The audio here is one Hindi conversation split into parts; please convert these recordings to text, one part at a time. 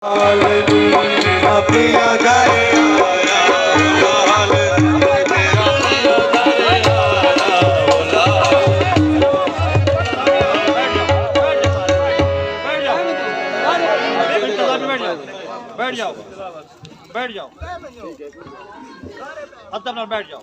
बैठ जाओ, बैठ जाओ, अदब बैठ जाओ।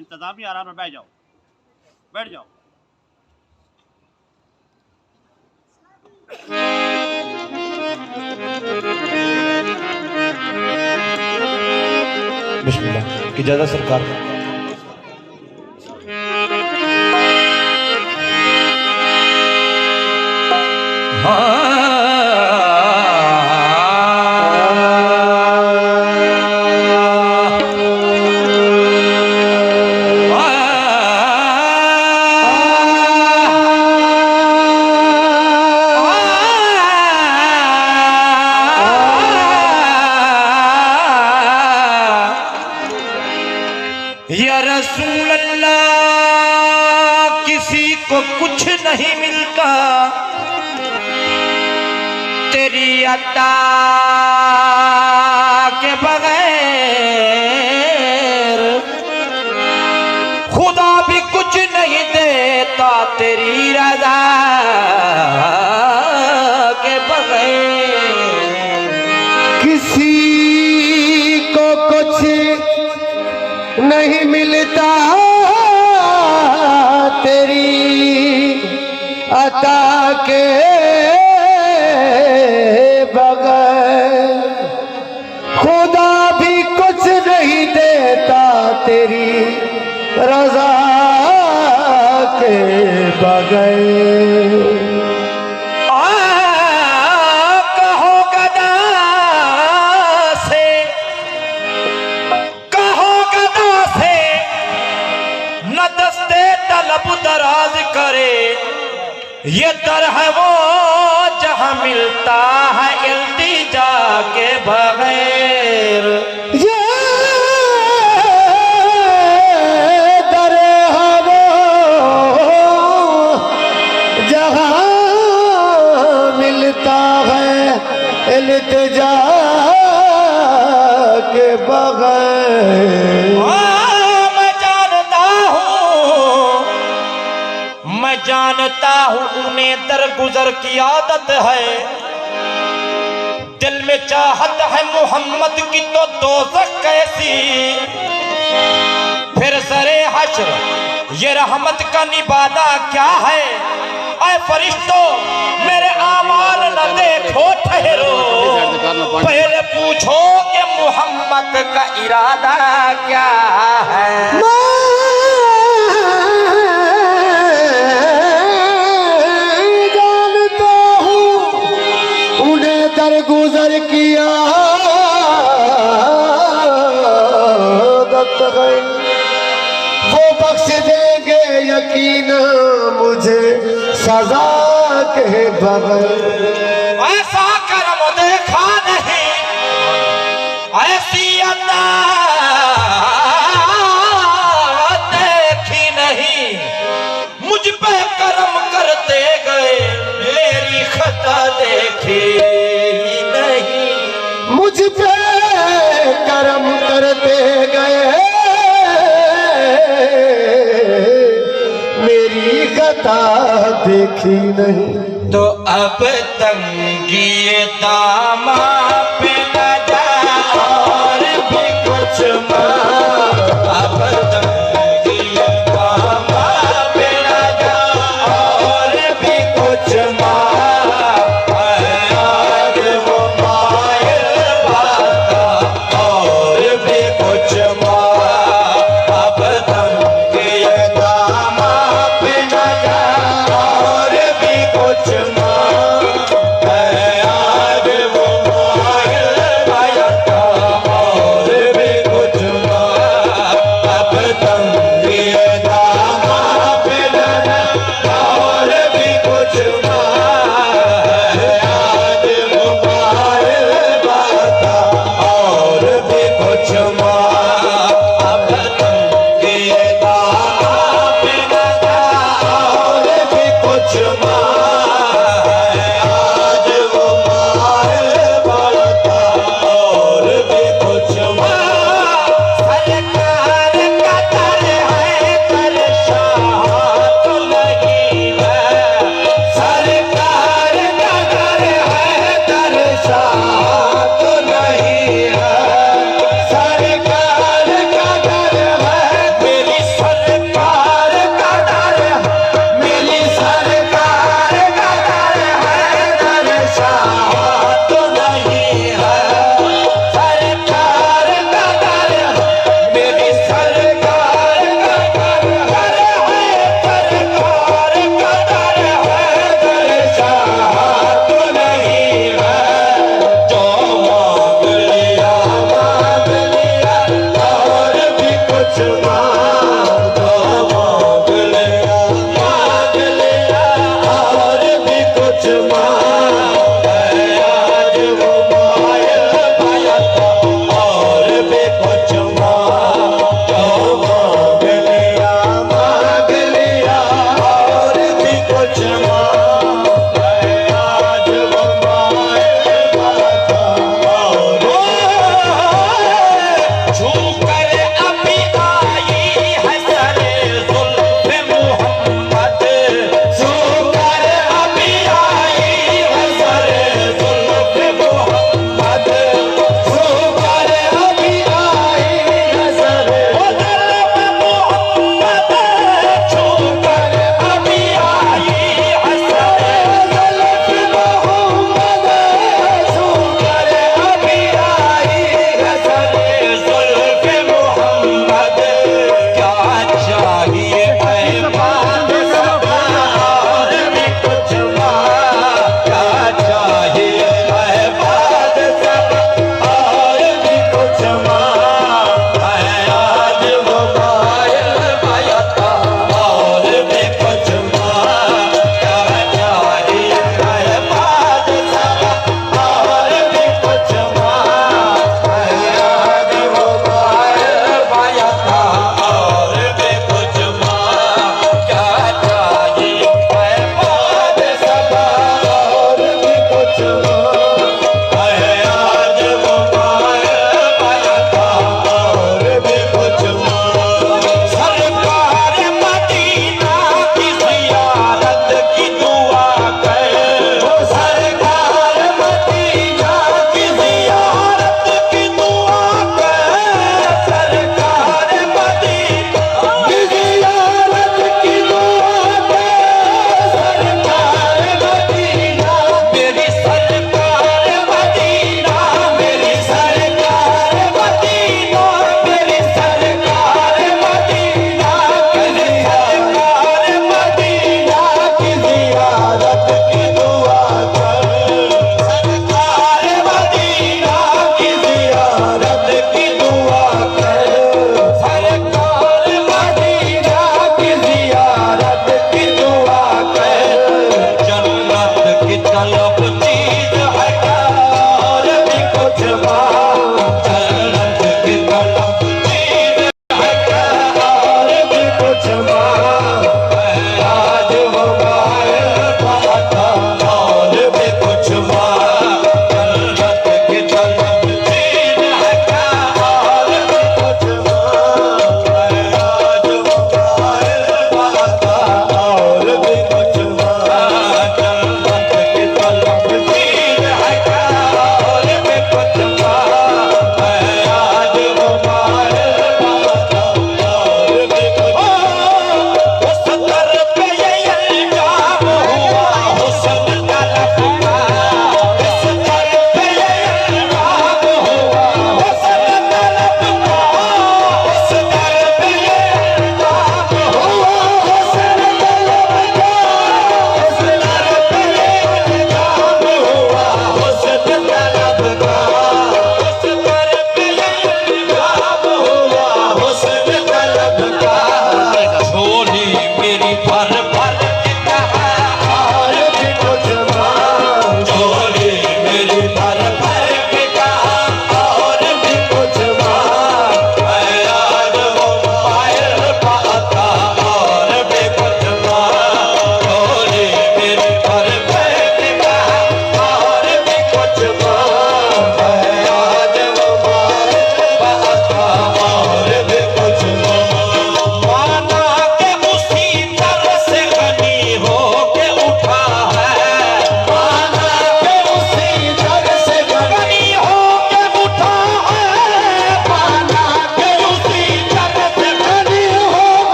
इंतजामी आराम में बैठ जाओ, बैठ जाओ। बिस्मिल्लाह। इजाज़त सरकार। या रसूल अल्लाह, किसी को कुछ नहीं मिलता तेरी अता के बगैर। खुदा भी कुछ नहीं देता तेरी रज़ा के बगैर। किसी को कुछ नहीं मिलता तेरी अता के बगैर। खुदा भी कुछ नहीं देता तेरी रज़ा के बगैर। कहो गदा से, कहो गदा से न दस्ते तलब दराज करे। ये दर है वो जहां मिलता है इल्तिजा के बगैर। ये दर है वो जहां मिलता है इल्तिजा के बगैर। मैं जानता हूँ उन्हें दरगुजर की आदत है। दिल में चाहत है मोहम्मद की तो दोज़ख कैसी। फिर सरे हश्र ये रहमत का निबादा क्या है। ऐ फरिश्तों मेरे आमाल न देखो ठहरो, पहले पूछो कि मोहम्मद का इरादा क्या है। जानता हूँ उन्हें दरगुजर किया वो बख्श देंगे यकीन मुझे सजा के बगैर। ऐसा करम देखा नहीं, ऐसी अता देखी नहीं। मुझ पे करम करते गए मेरी खता देखी नहीं। मुझ पे करम करते गए मेरी खता देखी नहीं। तो अब तंगी दामा पे न जा और भी कुछ मां। अब तंगी दामा पे न जा और भी कुछ मां। आज वो मायल बाता और भी कुछ मां। अब तंगी दामा पे न जा और भी कुछ मां। आज वो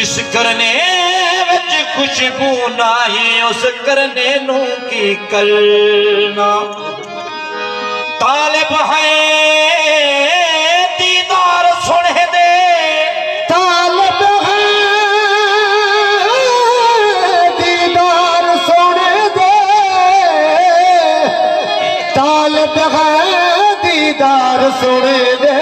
जिस करने विच खुशबू नाही उस करने नू की करना तालिब है दीदार सुने दे तालिब है दीदार सुने दे तालिब है दीदार सुने दे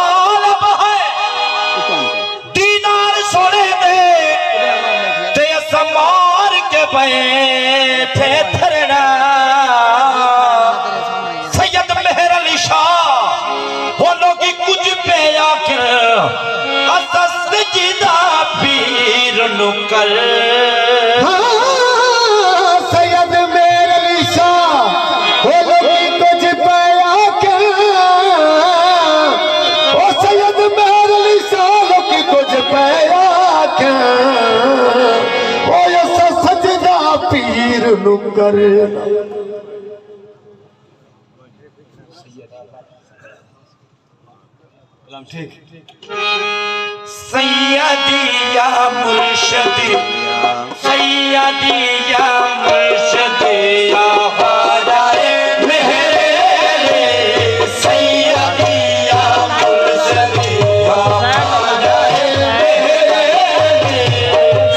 तालिब है दीदार सुने दे ते समार के बैठे धरना सैयद मेहर अली शाह बोलो कि कुछ पे आके असस जिदा पीर नुकर सैयद मेर अली शाह बोलो कि कुछ पाया क्या ओ सैयद मेर अली शाह बोलो कि कुछ पाया क्या ओ ये सजदा पीर नु करना सैयदिया मुर्शदी सैयदिया मुर्शदिया हाजाए मेरे सैयदिया मुर्शदिया हाजाए मेरे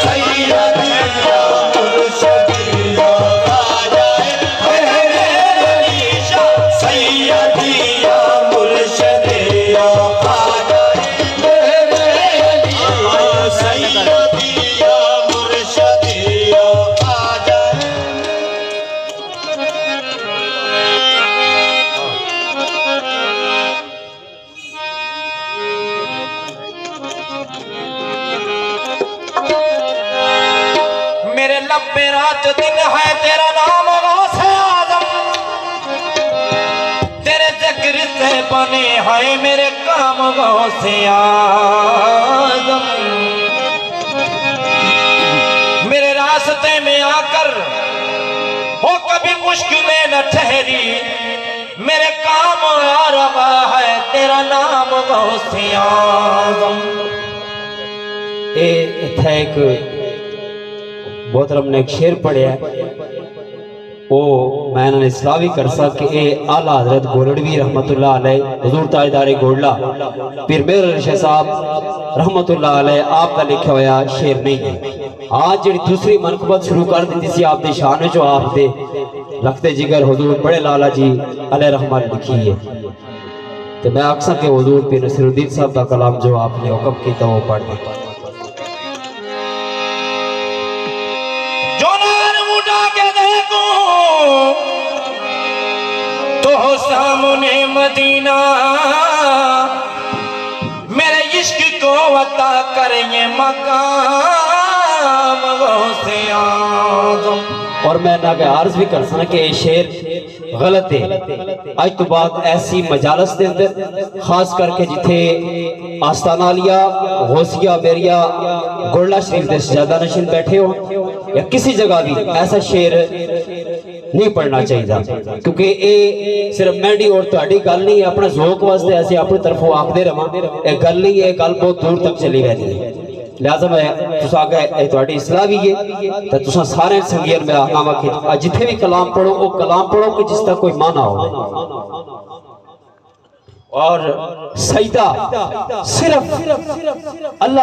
सैयदिया मुर्शदिया हाजाए मेरे सैयदिया मुर्शदिया सैयदिया मुर्शदिया आ जाए मेरे लंबे रात दिन है तेरा नाम गौसे आजम तेरे जिक्र से बने हैं मेरे काम गौसे आजम मेरे रास्ते में आकर वो कभी मुश्किलें न ठहरी मेरे काम आ रहा है तेरा नाम गौसे आजम इत्थे एक मोहतरम ने एक शेर पढ़िया वो मैं इन्होंने सलाह भी कर सक कि ये आला हजरत गोलड़वी रहमतुल्लाह अलैह हुजूर ताजदारे गोडला पीर मेहर अली शाह साहब रहमतुल्लाह अलैह आपका लिखा हुआ शेर नहीं है। आज जी दूसरी मनकबत शुरू कर दी थी आपकी शान जो आप दे रखते जिगर हुजूर बड़े लाला जी अलैह रहमान लिखी है तो मैं अक्सर के हुजूर पीर नसीरुद्दीन साहब का कलाम जो आपने हुक्म किया वो पढ़ ली तो सामने मदीना मेरे इश्क को अता करेंगे मकाम गौसे आज़म। और मैं ना के अर्ज भी कर सना कि ये शेर गलत है। आज तो बाद ऐसी मजालस के अंदर खास करके जिथे आस्ताना लिया गौसिया बेरिया गोल्डा शरीफ के सजादा नशीन बैठे हो या किसी जगह भी ऐसा शेर नहीं पढ़ना चाहिए क्योंकि ये सिर्फ मैडी और तुहाडी गल नहीं अपने जोक वास्ते ऐसे अपनी तरफों आखते रहा ये गल नहीं है गल बहुत दूर तक चली रहती है लिहाजा मैं तुस आगे तुहाडी इस्लाह भी है तो तुसा सारे संगियन में आवा कि जिथे भी कलाम पढ़ो वो कलाम पढ़ो कि जिसका कोई माना हो और सजदा सिर्फ अल्लाह